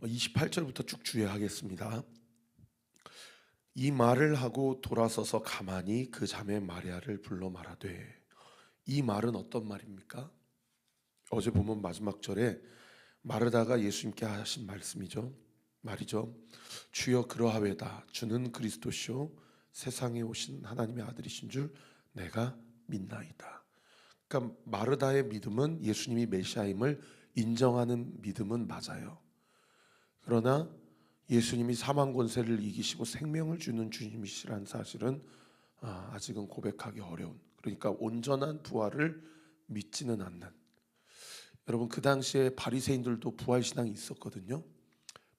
28절부터 쭉 주의하겠습니다. 이 말을 하고 돌아서서 가만히 그 자매 마리아를 불러 말하되. 이 말은 어떤 말입니까? 어제 보면 마지막 절에 마르다가 예수님께 하신 말이죠. 주여 그러하외다. 주는 그리스도시요 세상에 오신 하나님의 아들이신 줄 내가 믿나이다. 그러니까 마르다의 믿음은 예수님이 메시아임을 인정하는 믿음은 맞아요. 그러나 예수님이 사망 권세를 이기시고 생명을 주는 주님이시라는 사실은 아직은 고백하기 어려운, 그러니까 온전한 부활을 믿지는 않는. 여러분, 그 당시에 바리새인들도 부활 신앙이 있었거든요.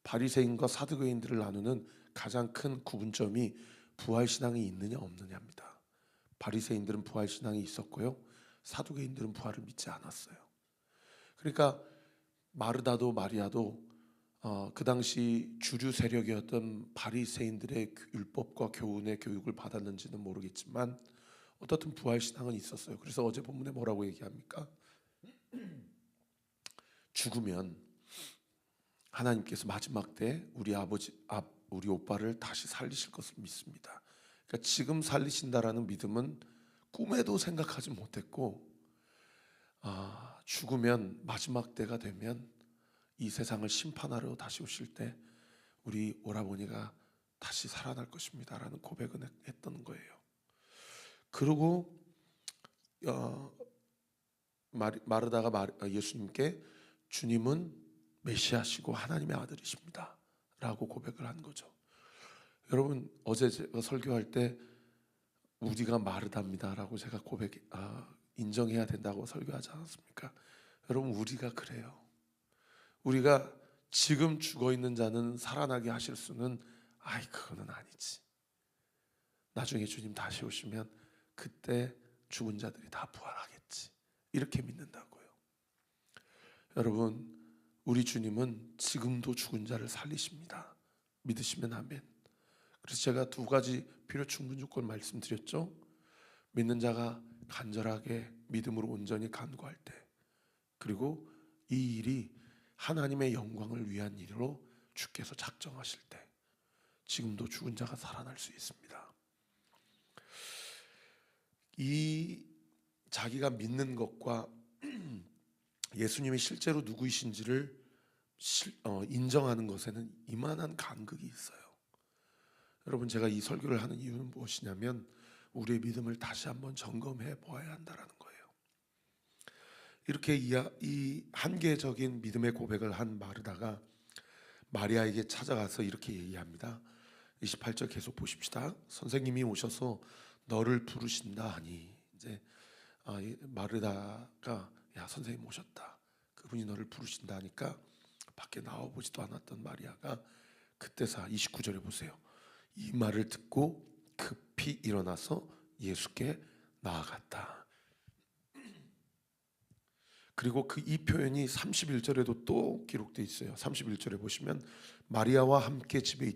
바리새인과 사두개인들을 나누는 가장 큰 구분점이 부활 신앙이 있느냐 없느냐입니다. 바리새인들은 부활 신앙이 있었고요, 사두개인들은 부활을 믿지 않았어요. 그러니까 마르다도 마리아도 그 당시 주류 세력이었던 바리새인들의 율법과 교훈의 교육을 받았는지는 모르겠지만 어떻든 부활 신앙은 있었어요. 그래서 어제 본문에 뭐라고 얘기합니까? 죽으면 하나님께서 마지막 때 우리 오빠를 다시 살리실 것을 믿습니다. 그러니까 지금 살리신다라는 믿음은 꿈에도 생각하지 못했고, 죽으면 마지막 때가 되면 이 세상을 심판하러 다시 오실 때 우리 오라버니가 다시 살아날 것입니다라는 고백을 했던 거예요. 그리고 마르다가 예수님께 주님은 메시아시고 하나님의 아들이십니다 라고 고백을 한 거죠. 여러분, 어제 제가 설교할 때 우리가 마르다입니다 라고 제가 인정해야 된다고 설교하지 않았습니까? 여러분, 우리가 그래요. 우리가 지금 죽어있는 자는 살아나게 하실 수는 그거는 아니지. 나중에 주님 다시 오시면 그때 죽은 자들이 다 부활하겠지, 이렇게 믿는다고요. 여러분, 우리 주님은 지금도 죽은 자를 살리십니다. 믿으시면 아멘. 그래서 제가 두 가지 필요 충분 조건 말씀드렸죠. 믿는 자가 간절하게 믿음으로 온전히 간구할 때, 그리고 이 일이 하나님의 영광을 위한 일로 주께서 작정하실 때 지금도 죽은 자가 살아날 수 있습니다. 이 자기가 믿는 것과 예수님이 실제로 누구이신지를 인정하는 것에는 이만한 간극이 있어요. 여러분, 제가 이 설교를 하는 이유는 무엇이냐면 우리의 믿음을 다시 한번 점검해 보아야 한다는 거예요. 이렇게 이 한계적인 믿음의 고백을 한 마르다가 마리아에게 찾아가서 이렇게 얘기합니다. 28절 계속 보십시다. 선생님이 오셔서 너를 부르신다 하니, 이제 마르다가 야, 선생님 오셨다, 그분이 너를 부르신다 하니까 밖에 나와보지도 않았던 마리아가 그때서 29절에 보세요. 이 말을 듣고 급히 일어나서 예수께 나아갔다. 그리고 이 표현이 31절에도 또 기록되어 있어요. 31절에 보시면 마리아와 함께 집에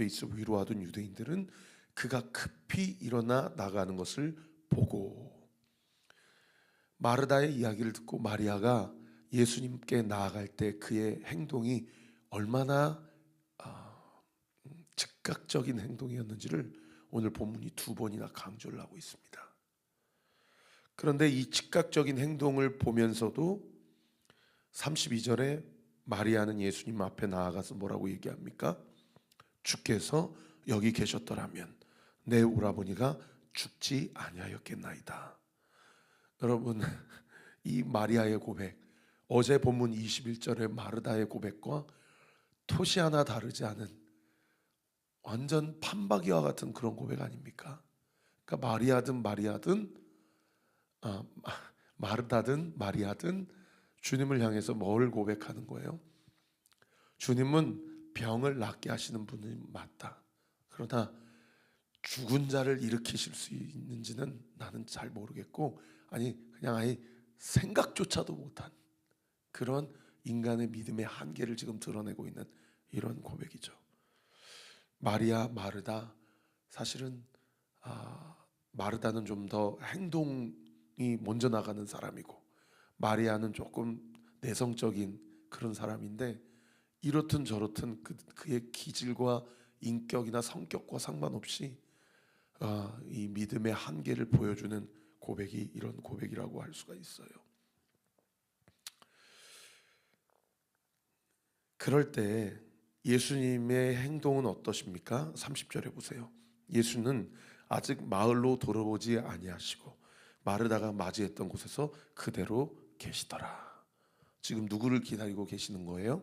있어 위로하던 유대인들은 그가 급히 일어나 나가는 것을 보고. 마르다의 이야기를 듣고 마리아가 예수님께 나아갈 때 그의 행동이 얼마나 즉각적인 행동이었는지를 오늘 본문이 두 번이나 강조를 하고 있습니다. 그런데 이 즉각적인 행동을 보면서도 32절에 마리아는 예수님 앞에 나아가서 뭐라고 얘기합니까? 주께서 여기 계셨더라면 내 오라버니가 죽지 아니하였겠나이다. 여러분, 이 마리아의 고백, 어제 본문 21절의 마르다의 고백과 토시 하나 다르지 않은 완전 판박이와 같은 그런 고백 아닙니까? 그러니까 마르다든 마리아든 주님을 향해서 뭘 고백하는 거예요? 주님은 병을 낫게 하시는 분이 맞다. 그러나 죽은 자를 일으키실 수 있는지는 나는 잘 모르겠고, 그냥 아예 생각조차도 못한 그런 인간의 믿음의 한계를 지금 드러내고 있는 이런 고백이죠. 마리아, 마르다, 사실은 마르다는 좀 더 행동이 먼저 나가는 사람이고 마리아는 조금 내성적인 그런 사람인데, 이렇든 저렇든 그의 기질과 인격이나 성격과 상관없이 이 믿음의 한계를 보여주는 고백이 이런 고백이라고 할 수가 있어요. 그럴 때 예수님의 행동은 어떠십니까? 30절에 보세요. 예수는 아직 마을로 돌아오지 아니하시고 마르다가 맞이했던 곳에서 그대로 계시더라. 지금 누구를 기다리고 계시는 거예요?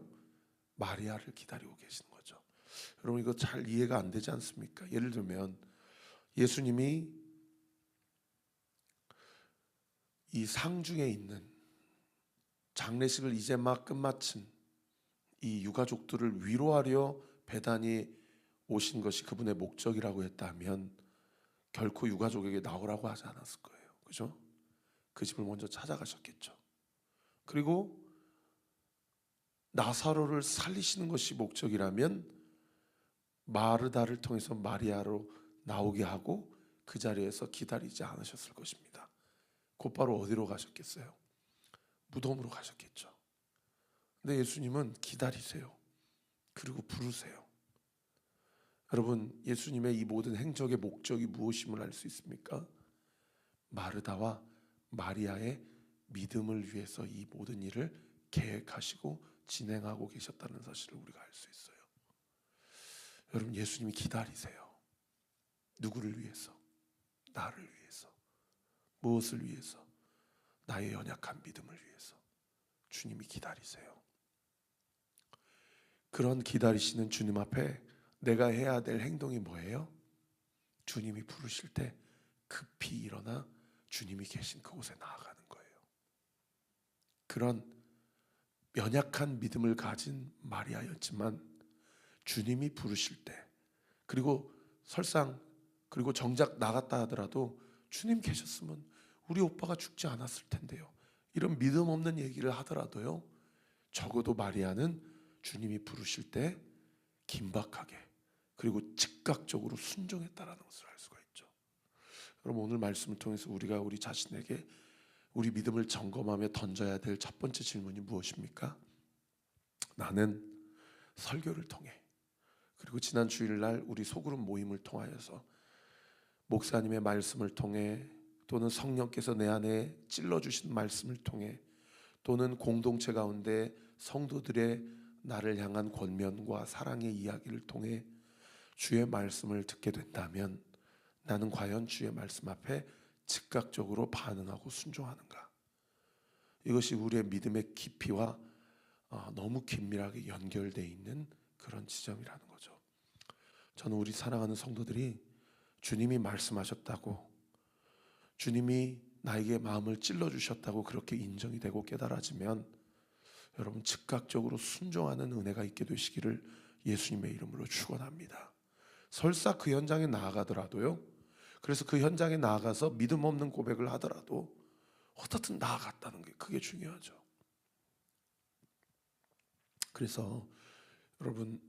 마리아를 기다리고 계시는 거죠. 여러분 이거 잘 이해가 안 되지 않습니까? 예를 들면 예수님이 이 상중에 있는 장례식을 이제 막 끝마친 이 유가족들을 위로하려 베단이 오신 것이 그분의 목적이라고 했다면 결코 유가족에게 나오라고 하지 않았을 거예요. 그죠? 그 집을 먼저 찾아가셨겠죠. 그리고 나사로를 살리시는 것이 목적이라면 마르다를 통해서 마리아로 나오게 하고 그 자리에서 기다리지 않으셨을 것입니다. 곧바로 어디로 가셨겠어요? 무덤으로 가셨겠죠. 근데 예수님은 기다리세요. 그리고 부르세요. 여러분 예수님의 이 모든 행적의 목적이 무엇임을 알 수 있습니까? 마르다와 마리아의 믿음을 위해서 이 모든 일을 계획하시고 진행하고 계셨다는 사실을 우리가 알 수 있어요. 여러분 예수님이 기다리세요. 누구를 위해서? 나를 위해서. 무엇을 위해서? 나의 연약한 믿음을 위해서. 주님이 기다리세요. 그런 기다리시는 주님 앞에 내가 해야 될 행동이 뭐예요? 주님이 부르실 때 급히 일어나 주님이 계신 그곳에 나아가는 거예요. 그런 연약한 믿음을 가진 마리아였지만 주님이 부르실 때 그리고 설상 그리고 정작 나갔다 하더라도 주님 계셨으면 우리 오빠가 죽지 않았을 텐데요. 이런 믿음 없는 얘기를 하더라도요. 적어도 마리아는 주님이 부르실 때 긴박하게 그리고 즉각적으로 순종했다라는 것을 알 수가 있죠. 여러분 오늘 말씀을 통해서 우리가 우리 자신에게 우리 믿음을 점검하며 던져야 될 첫 번째 질문이 무엇입니까? 나는 설교를 통해 그리고 지난 주일날 우리 소그룹 모임을 통하여서 목사님의 말씀을 통해 또는 성령께서 내 안에 찔러주신 말씀을 통해 또는 공동체 가운데 성도들의 나를 향한 권면과 사랑의 이야기를 통해 주의 말씀을 듣게 된다면 나는 과연 주의 말씀 앞에 즉각적으로 반응하고 순종하는가? 이것이 우리의 믿음의 깊이와 너무 긴밀하게 연결되어 있는 그런 지점이라는 거죠. 저는 우리 사랑하는 성도들이 주님이 말씀하셨다고 주님이 나에게 마음을 찔러주셨다고 그렇게 인정이 되고 깨달아지면 여러분 즉각적으로 순종하는 은혜가 있게 되시기를 예수님의 이름으로 축원합니다. 설사 그 현장에 나아가더라도요. 그래서 그 현장에 나아가서 믿음 없는 고백을 하더라도 어떻든 나아갔다는 게 그게 중요하죠. 그래서 여러분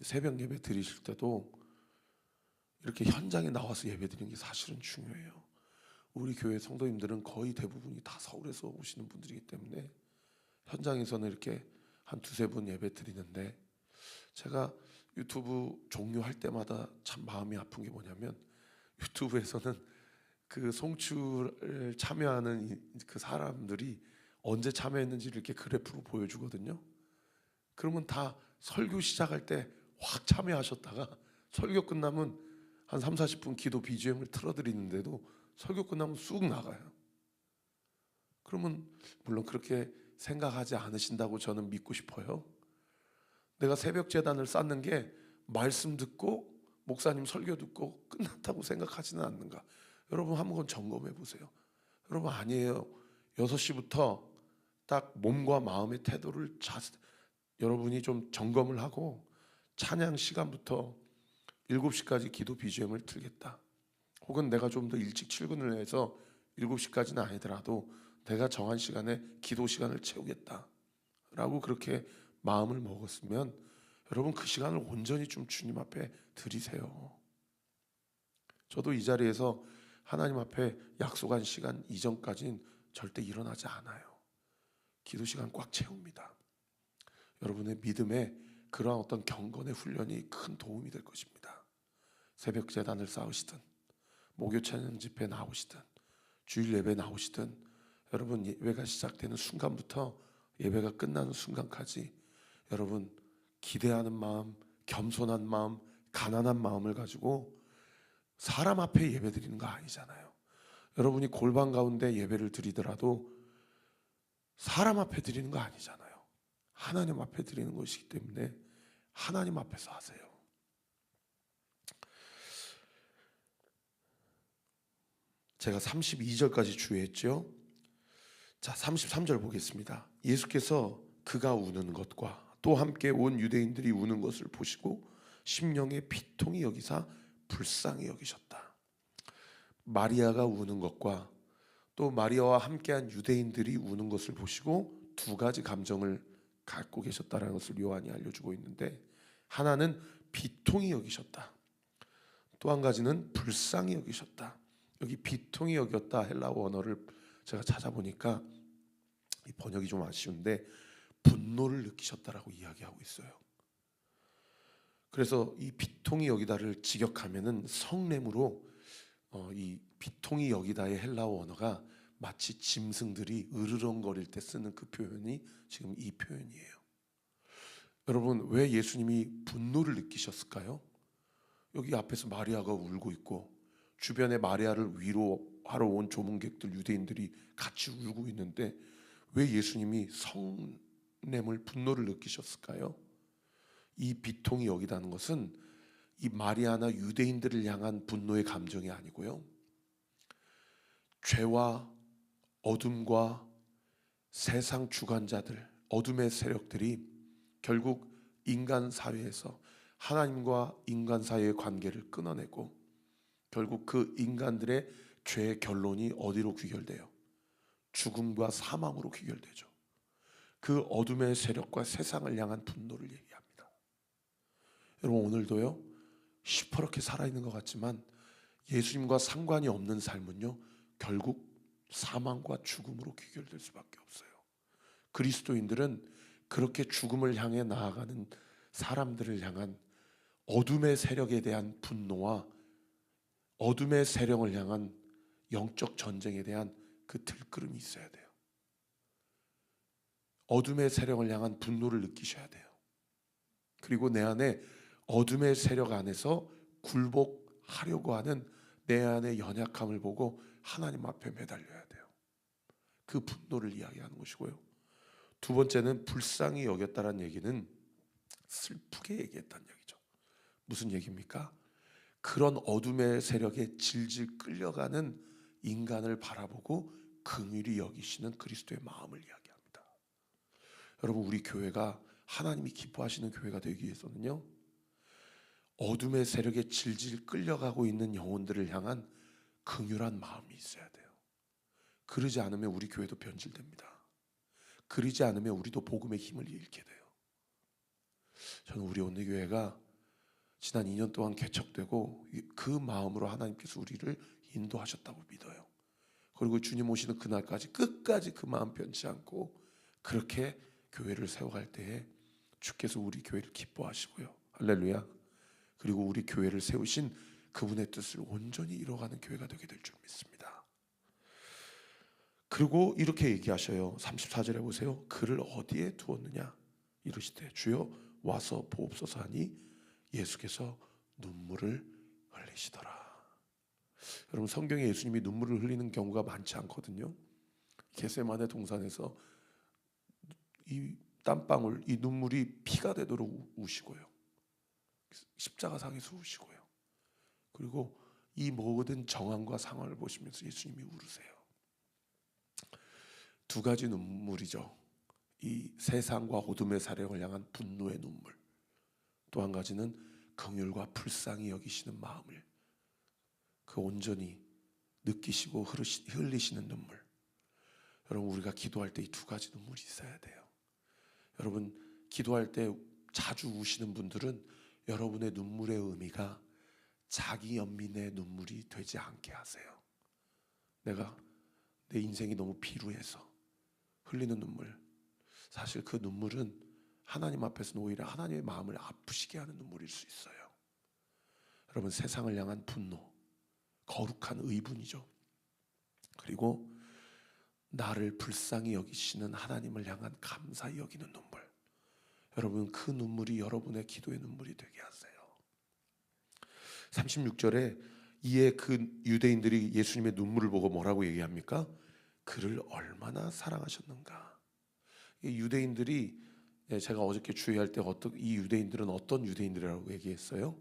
새벽 예배 드리실 때도 이렇게 현장에 나와서 예배 드리는 게 사실은 중요해요. 우리 교회 성도님들은 거의 대부분이 다 서울에서 오시는 분들이기 때문에 현장에서는 이렇게 한 두세 분 예배 드리는데 제가 유튜브 종료할 때마다 참 마음이 아픈 게 뭐냐면 유튜브에서는 그 송출을 참여하는 그 사람들이 언제 참여했는지를 이렇게 그래프로 보여주거든요. 그러면 다 설교 시작할 때 확 참여하셨다가 설교 끝나면 한 3, 40분 기도 BGM을 틀어드리는데도 설교 끝나면 쑥 나가요. 그러면 물론 그렇게 생각하지 않으신다고 저는 믿고 싶어요. 내가 새벽 제단을 쌓는 게 말씀 듣고 목사님 설교 듣고 끝났다고 생각하지는 않는가? 여러분 한번 점검해 보세요. 여러분 아니에요. 6시부터 딱 몸과 마음의 태도를 여러분이 좀 점검을 하고 찬양 시간부터 7시까지 기도 BGM을 틀겠다. 혹은 내가 좀 더 일찍 출근을 해서 7시까지는 아니더라도 내가 정한 시간에 기도 시간을 채우겠다 라고 그렇게 마음을 먹었으면 여러분 그 시간을 온전히 좀 주님 앞에 드리세요. 저도 이 자리에서 하나님 앞에 약속한 시간 이전까지는 절대 일어나지 않아요. 기도 시간 꽉 채웁니다. 여러분의 믿음에 그러한 어떤 경건의 훈련이 큰 도움이 될 것입니다. 새벽 제단을 쌓으시든 목요 찬양 집회 나오시든 주일 예배 나오시든 여러분 예배가 시작되는 순간부터 예배가 끝나는 순간까지 여러분 기대하는 마음, 겸손한 마음, 가난한 마음을 가지고 사람 앞에 예배 드리는 거 아니잖아요. 여러분이 골방 가운데 예배를 드리더라도 사람 앞에 드리는 거 아니잖아요. 하나님 앞에 드리는 것이기 때문에 하나님 앞에서 하세요. 제가 32절까지 주의했죠. 자, 33절 보겠습니다. 예수께서 그가 우는 것과 또 함께 온 유대인들이 우는 것을 보시고 심령에 비통히 여기사 불쌍히 여기셨다. 마리아가 우는 것과 또 마리아와 함께한 유대인들이 우는 것을 보시고 두 가지 감정을 갖고 계셨다는 것을 요한이 알려주고 있는데, 하나는 비통히 여기셨다, 또 한 가지는 불쌍히 여기셨다. 여기 비통히 여겼다 헬라어 언어를 제가 찾아보니까 이 번역이 좀 아쉬운데 분노를 느끼셨다라고 이야기하고 있어요. 그래서 이 비통히 여기다를 직역하면은 성냄으로 이 비통히 여기다의 헬라어 언어가 마치 짐승들이 으르렁거릴 때 쓰는 그 표현이 지금 이 표현이에요. 여러분, 왜 예수님이 분노를 느끼셨을까요? 여기 앞에서 마리아가 울고 있고 주변에 마리아를 위로하러 온 조문객들 유대인들이 같이 울고 있는데 왜 예수님이 성냄을 분노를 느끼셨을까요? 이 비통히 여기다는 것은 이 마리아나 유대인들을 향한 분노의 감정이 아니고요, 죄와 어둠과 세상 주관자들, 어둠의 세력들이 결국 인간 사회에서 하나님과 인간 사이의 관계를 끊어내고 결국 그 인간들의 죄의 결론이 어디로 귀결돼요? 죽음과 사망으로 귀결되죠. 그 어둠의 세력과 세상을 향한 분노를 얘기합니다. 여러분, 오늘도요 시퍼렇게 살아있는 것 같지만 예수님과 상관이 없는 삶은요 결국 사망과 죽음으로 귀결될 수밖에 없어요. 그리스도인들은 그렇게 죽음을 향해 나아가는 사람들을 향한 어둠의 세력에 대한 분노와 어둠의 세력을 향한 영적 전쟁에 대한 그 들끓음이 있어야 돼요. 어둠의 세력을 향한 분노를 느끼셔야 돼요. 그리고 내 안에 어둠의 세력 안에서 굴복하려고 하는 내 안의 연약함을 보고 하나님 앞에 매달려야 돼요. 그 분노를 이야기하는 것이고요. 두 번째는 불쌍히 여겼다는 얘기는 슬프게 얘기했다는 얘기죠. 무슨 얘기입니까? 그런 어둠의 세력에 질질 끌려가는 인간을 바라보고 긍휼히 여기시는 그리스도의 마음을 이야기합니다. 여러분, 우리 교회가 하나님이 기뻐하시는 교회가 되기 위해서는요, 어둠의 세력에 질질 끌려가고 있는 영혼들을 향한 긍휼한 마음이 있어야 돼요. 그러지 않으면 우리 교회도 변질됩니다. 그러지 않으면 우리도 복음의 힘을 잃게 돼요. 저는 우리 온누교회가 지난 2년 동안 개척되고 그 마음으로 하나님께서 우리를 인도하셨다고 믿어요. 그리고 주님 오시는 그날까지 끝까지 그 마음 변치 않고 그렇게 교회를 세워갈 때에 주께서 우리 교회를 기뻐하시고요. 할렐루야. 그리고 우리 교회를 세우신 그분의 뜻을 온전히 이뤄가는 교회가 되게 될 줄 믿습니다. 그리고 이렇게 얘기하셔요. 34절에 보세요. 그를 어디에 두었느냐 이르시되 주여 와서 보옵소서 하니 예수께서 눈물을 흘리시더라. 여러분, 성경에 예수님이 눈물을 흘리는 경우가 많지 않거든요. 겟세마네 동산에서 이 땀방울, 이 눈물이 피가 되도록 우시고요, 십자가상에서 우시고요, 그리고 이 모든 정황과 상황을 보시면서 예수님이 울으세요. 두 가지 눈물이죠. 이 세상과 어둠의 사령을 향한 분노의 눈물, 또 한 가지는 긍휼과 불쌍히 여기시는 마음을 그 온전히 느끼시고 흘리시는 눈물. 여러분, 우리가 기도할 때 이 두 가지 눈물이 있어야 돼요. 여러분, 기도할 때 자주 우시는 분들은 여러분의 눈물의 의미가 자기 연민의 눈물이 되지 않게 하세요. 내가 내 인생이 너무 비루해서 흘리는 눈물, 사실 그 눈물은 하나님 앞에서는 오히려 하나님의 마음을 아프시게 하는 눈물일 수 있어요. 여러분, 세상을 향한 분노, 거룩한 의분이죠. 그리고 나를 불쌍히 여기시는 하나님을 향한 감사히 여기는 눈물. 여러분, 그 눈물이 여러분의 기도의 눈물이 되게 하세요. 36절에 이에 그 유대인들이 예수님의 눈물을 보고 뭐라고 얘기합니까? 그를 얼마나 사랑하셨는가. 이 유대인들이, 제가 어저께 주의할 때 이 유대인들은 어떤 유대인들이라고 얘기했어요?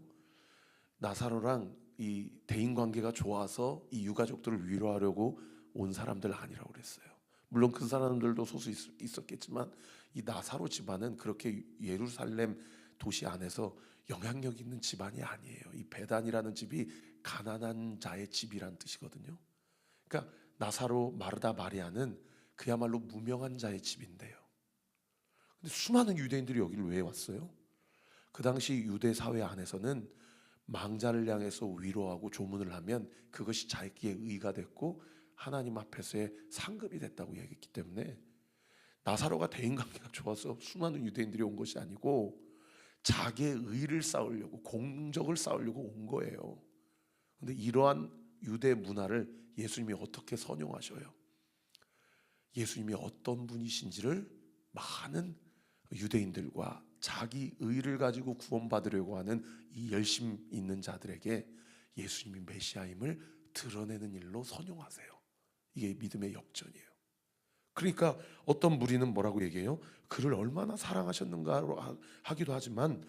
나사로랑 이 대인 관계가 좋아서 이 유가족들을 위로하려고 온 사람들 아니라고 그랬어요. 물론 그 사람들도 소수 있었겠지만 이 나사로 집안은 그렇게 예루살렘 도시 안에서 영향력 있는 집안이 아니에요. 이 베단이라는 집이 가난한 자의 집이란 뜻이거든요. 그러니까 나사로, 마르다, 마리아는 그야말로 무명한 자의 집인데요. 근데 수많은 유대인들이 여기를 왜 왔어요? 그 당시 유대 사회 안에서는 망자를 향해서 위로하고 조문을 하면 그것이 자기의 의가 됐고 하나님 앞에서의 상급이 됐다고 얘기했기 때문에 나사로가 대인관계가 좋아서 수많은 유대인들이 온 것이 아니고 자기의 의를 쌓으려고, 공적을 쌓으려고 온 거예요. 그런데 이러한 유대 문화를 예수님이 어떻게 선용하셔요? 예수님이 어떤 분이신지를 많은 유대인들과 자기 의를 가지고 구원받으려고 하는 이 열심 있는 자들에게 예수님이 메시아임을 드러내는 일로 선용하세요. 이게 믿음의 역전이에요. 그러니까 어떤 무리는 뭐라고 얘기해요? 그를 얼마나 사랑하셨는가로 하기도 하지만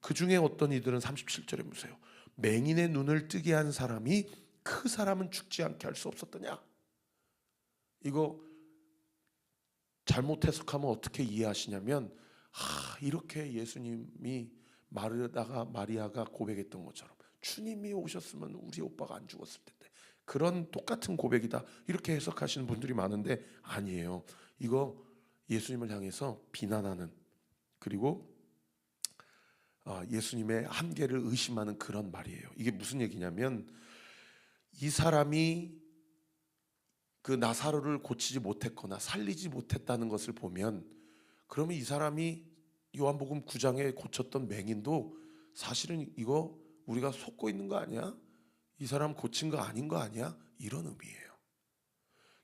그 중에 어떤 이들은 37절에 보세요. 맹인의 눈을 뜨게 한 사람이 그 사람은 죽지 않게 할 수 없었더냐? 이거 잘못 해석하면 어떻게 이해하시냐면 이렇게 예수님이 마르다가 마리아가 고백했던 것처럼 주님이 오셨으면 우리 오빠가 안 죽었을 텐데, 그런 똑같은 고백이다 이렇게 해석하시는 분들이 많은데 아니에요. 이거 예수님을 향해서 비난하는, 그리고 예수님의 한계를 의심하는 그런 말이에요. 이게 무슨 얘기냐면 이 사람이 그 나사로를 고치지 못했거나 살리지 못했다는 것을 보면 그러면 이 사람이 요한복음 9장에 고쳤던 맹인도 사실은 이거 우리가 속고 있는 거 아니야? 이 사람 고친 거 아닌 거 아니야? 이런 의미예요.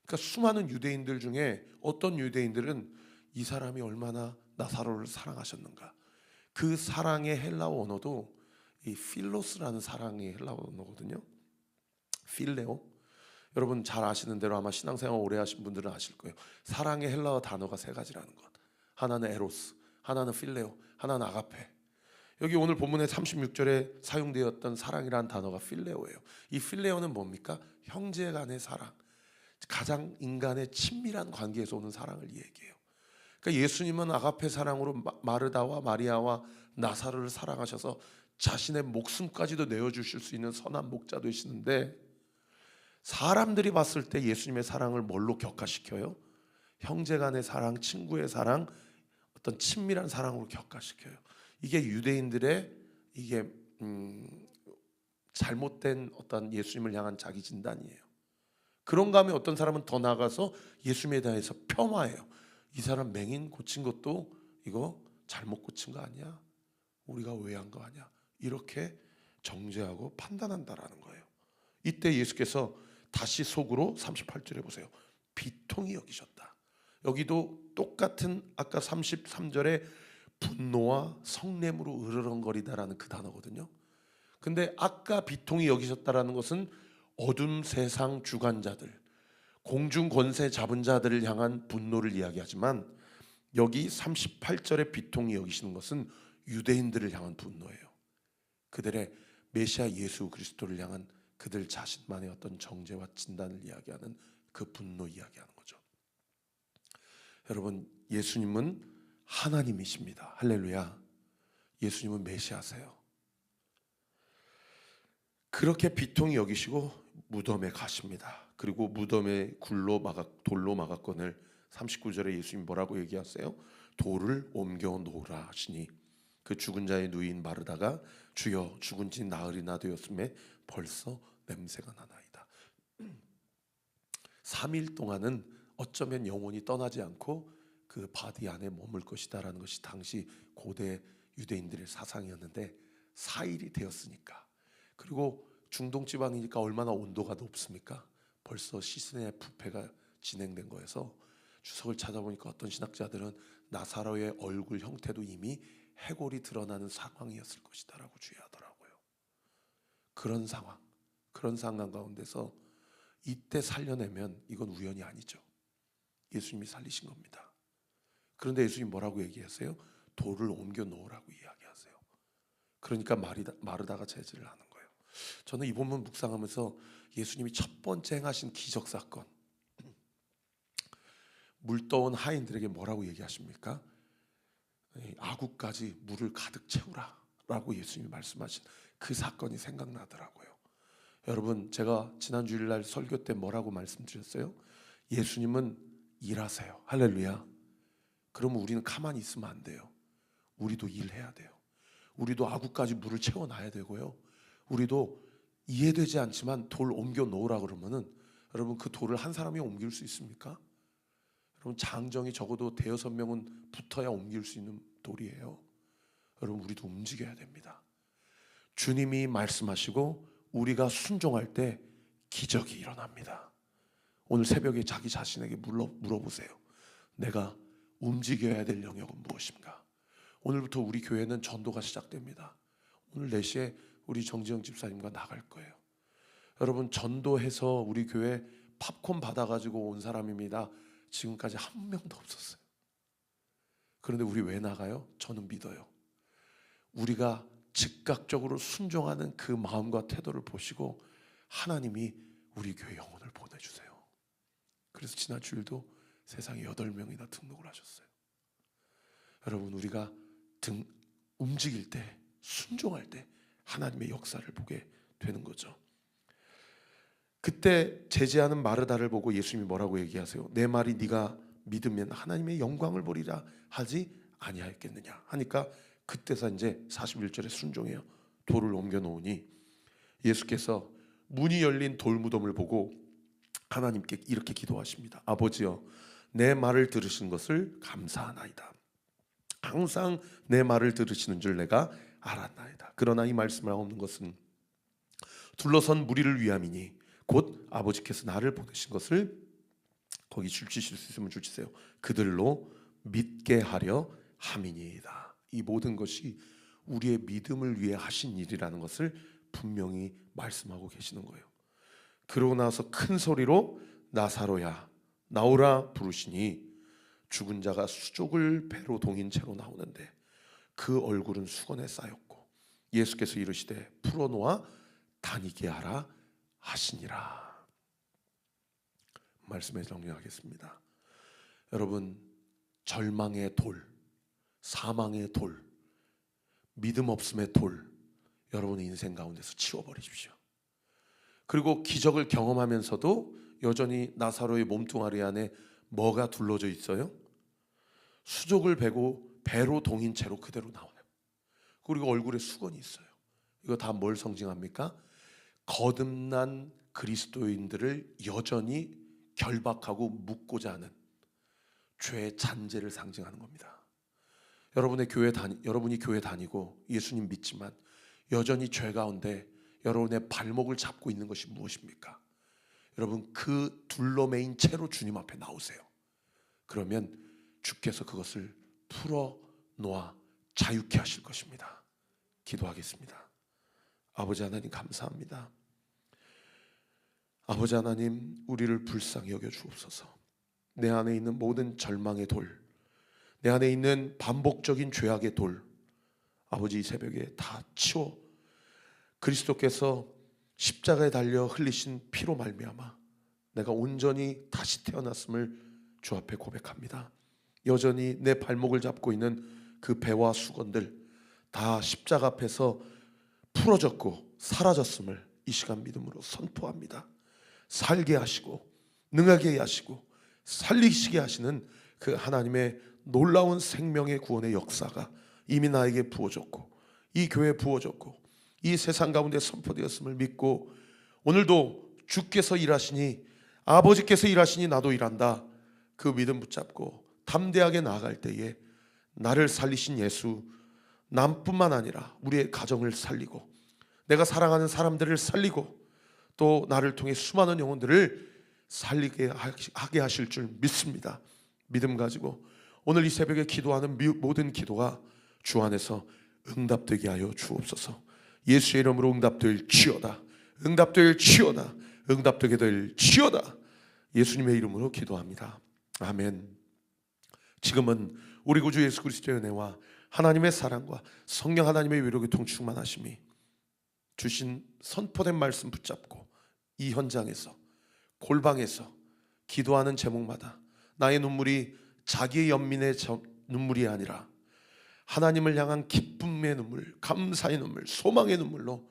그러니까 수많은 유대인들 중에 어떤 유대인들은 이 사람이 얼마나 나사로를 사랑하셨는가. 그 사랑의 헬라어 언어도 이 필로스라는 사랑의 헬라어 언어거든요. 필레오. 여러분 잘 아시는 대로 아마 신앙생활 오래 하신 분들은 아실 거예요. 사랑의 헬라어 단어가 세 가지라는 것. 하나는 에로스, 하나는 필레오, 하나는 아가페. 여기 오늘 본문의 36절에 사용되었던 사랑이라는 단어가 필레오예요. 이 필레오는 뭡니까? 형제 간의 사랑, 가장 인간의 친밀한 관계에서 오는 사랑을 얘기해요. 그러니까 예수님은 아가페 사랑으로 마르다와 마리아와 나사로를 사랑하셔서 자신의 목숨까지도 내어주실 수 있는 선한 목자 되시는데, 사람들이 봤을 때 예수님의 사랑을 뭘로 격화시켜요? 형제 간의 사랑, 친구의 사랑, 어떤 친밀한 사랑으로 격화시켜요. 이게 유대인들의 이게 잘못된 어떤 예수님을 향한 자기 진단이에요. 그런가 하면 어떤 사람은 더 나아가서 예수님에 대해서 폄하해요. 이 사람 맹인 고친 것도 이거 잘못 고친 거 아니야? 우리가 오해한 거 아니야? 이렇게 정죄하고 판단한다라는 거예요. 이때 예수께서 다시 속으로 38절에 보세요. 비통히 여기셨다. 여기도 똑같은 아까 33절에 분노와 성냄으로 으르렁거리다라는 그 단어거든요. 근데 아까 비통히 여기셨다라는 것은 어둠 세상 주관자들, 공중 권세 잡은 자들을 향한 분노를 이야기하지만 여기 38절에 비통히 여기시는 것은 유대인들을 향한 분노예요. 그들의 메시아 예수 그리스도를 향한 그들 자신만의 어떤 정죄와 진단을 이야기하는 그 분노 이야기하는 거죠. 여러분, 예수님은 하나님이십니다. 할렐루야. 예수님은 메시아세요. 그렇게 비통히 여기시고 무덤에 가십니다. 그리고 무덤에 돌로 막았건을 39절에 예수님이 뭐라고 얘기하세요? 돌을 옮겨 놓으라 하시니 그 죽은 자의 누이인 마르다가 주여 죽은 지 나흘이나 되었음에 벌써 냄새가 나나이다. 3일 동안은 어쩌면 영혼이 떠나지 않고 그 바디 안에 머물 것이다라는 것이 당시 고대 유대인들의 사상이었는데 4일이 되었으니까, 그리고 중동 지방이니까 얼마나 온도가 높습니까? 벌써 시즌의 부패가 진행된 거여서 주석을 찾아보니까 어떤 신학자들은 나사로의 얼굴 형태도 이미 해골이 드러나는 상황이었을 것이다라고 주의하더라고요. 그런 상황 가운데서 이때 살려내면 이건 우연이 아니죠. 예수님이 살리신 겁니다. 그런데 예수님 뭐라고 얘기하세요? 돌을 옮겨 놓으라고 이야기하세요. 그러니까 마르다가 제지를 하는 거예요. 저는 이 본문 묵상하면서 예수님이 첫 번째 행하신 기적 사건, 물 떠온 하인들에게 뭐라고 얘기하십니까? 아구까지 물을 가득 채우라 라고 예수님이 말씀하신 그 사건이 생각나더라고요. 여러분, 제가 지난 주일날 설교 때 뭐라고 말씀드렸어요? 예수님은 일하세요. 할렐루야. 그러면 우리는 가만히 있으면 안 돼요. 우리도 일해야 돼요. 우리도 아구까지 물을 채워놔야 되고요. 우리도 이해되지 않지만 돌 옮겨 놓으라 그러면은, 여러분, 그 돌을 한 사람이 옮길 수 있습니까? 여러분, 장정이 적어도 대여섯 명은 붙어야 옮길 수 있는 돌이에요. 여러분, 우리도 움직여야 됩니다. 주님이 말씀하시고 우리가 순종할 때 기적이 일어납니다. 오늘 새벽에 자기 자신에게 물어보세요. 내가 움직여야 될 영역은 무엇인가? 오늘부터 우리 교회는 전도가 시작됩니다. 오늘 4시에 우리 정지영 집사님과 나갈 거예요. 여러분, 전도해서 우리 교회 팝콘 받아가지고 온 사람입니다. 지금까지 한 명도 없었어요. 그런데 우리 왜 나가요? 저는 믿어요. 우리가 즉각적으로 순종하는 그 마음과 태도를 보시고 하나님이 우리 교회 영혼을 보내주세요. 그래서 지난 주일도 세상에 8명이나 등록을 하셨어요. 여러분, 우리가 움직일 때, 순종할 때 하나님의 역사를 보게 되는 거죠. 그때 제지하는 마르다를 보고 예수님이 뭐라고 얘기하세요? 내 말이 네가 믿으면 하나님의 영광을 보리라 하지 아니하였겠느냐 하니까, 그때서 이제 41절에 순종해요. 돌을 옮겨 놓으니 예수께서 문이 열린 돌무덤을 보고 하나님께 이렇게 기도하십니다. 아버지여, 내 말을 들으신 것을 감사하나이다. 항상 내 말을 들으시는 줄 내가 알았나이다. 그러나 이 말씀을 하옵는 것은 둘러선 무리를 위함이니 곧 아버지께서 나를 보내신 것을, 거기 줄치실 수 있으면 줄치세요, 그들로 믿게 하려 함이니이다. 이 모든 것이 우리의 믿음을 위해 하신 일이라는 것을 분명히 말씀하고 계시는 거예요. 그러고 나서 큰 소리로 나사로야 나오라 부르시니 죽은 자가 수족을 배로 동인 채로 나오는데 그 얼굴은 수건에 쌓였고 예수께서 이르시되 풀어놓아 다니게 하라 하시니라. 말씀에 정리하겠습니다. 여러분, 절망의 돌, 사망의 돌, 믿음 없음의 돌, 여러분의 인생 가운데서 치워버리십시오. 그리고 기적을 경험하면서도 여전히 나사로의 몸뚱아리 안에 뭐가 둘러져 있어요? 수족을 배로 동인 채로 그대로 나와요. 그리고 얼굴에 수건이 있어요. 이거 다 뭘 상징합니까? 거듭난 그리스도인들을 여전히 결박하고 묶고자 하는 죄의 잔재를 상징하는 겁니다. 여러분이 교회 다니고 예수님 믿지만 여전히 죄 가운데 여러분의 발목을 잡고 있는 것이 무엇입니까? 여러분, 그 둘러매인 채로 주님 앞에 나오세요. 그러면 주께서 그것을 풀어놓아 자유케 하실 것입니다. 기도하겠습니다. 아버지 하나님, 감사합니다. 아버지 하나님, 우리를 불쌍히 여겨 주옵소서. 내 안에 있는 모든 절망의 돌, 내 안에 있는 반복적인 죄악의 돌, 아버지 이 새벽에 다 치워 그리스도께서 십자가에 달려 흘리신 피로 말미암아 내가 온전히 다시 태어났음을 주 앞에 고백합니다. 여전히 내 발목을 잡고 있는 그 배와 수건들 다 십자가 앞에서 풀어졌고 사라졌음을 이 시간 믿음으로 선포합니다. 살게 하시고 능하게 하시고 살리시게 하시는 그 하나님의 놀라운 생명의 구원의 역사가 이미 나에게 부어졌고 이 교회에 부어졌고 이 세상 가운데 선포되었음을 믿고, 오늘도 주께서 일하시니 아버지께서 일하시니 나도 일한다, 그 믿음 붙잡고 담대하게 나아갈 때에 나를 살리신 예수, 남뿐만 아니라 우리의 가정을 살리고 내가 사랑하는 사람들을 살리고 또 나를 통해 수많은 영혼들을 살리게 하게 하실 줄 믿습니다. 믿음 가지고 오늘 이 새벽에 기도하는 모든 기도가 주 안에서 응답되게 하여 주옵소서. 예수의 이름으로 응답될지어다. 응답될지어다. 응답되게 될지어다. 예수님의 이름으로 기도합니다. 아멘. 지금은 우리 구주 예수 그리스도의 은혜와 하나님의 사랑과 성령 하나님의 위로교통 충만하심이 주신 선포된 말씀 붙잡고 이 현장에서 골방에서 기도하는 제목마다 나의 눈물이 자기의 연민의 눈물이 아니라 하나님을 향한 기쁨의 눈물, 감사의 눈물, 소망의 눈물로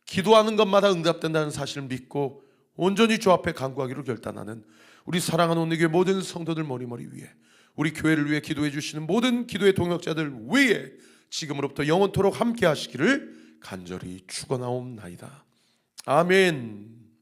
기도하는 것마다 응답된다는 사실을 믿고 온전히 주 앞에 간구하기로 결단하는 우리 사랑하는 온누리교회 모든 성도들 머리머리 위에, 우리 교회를 위해 기도해 주시는 모든 기도의 동역자들 위에 지금으로부터 영원토록 함께 하시기를 간절히 축원하옵나이다. 아멘.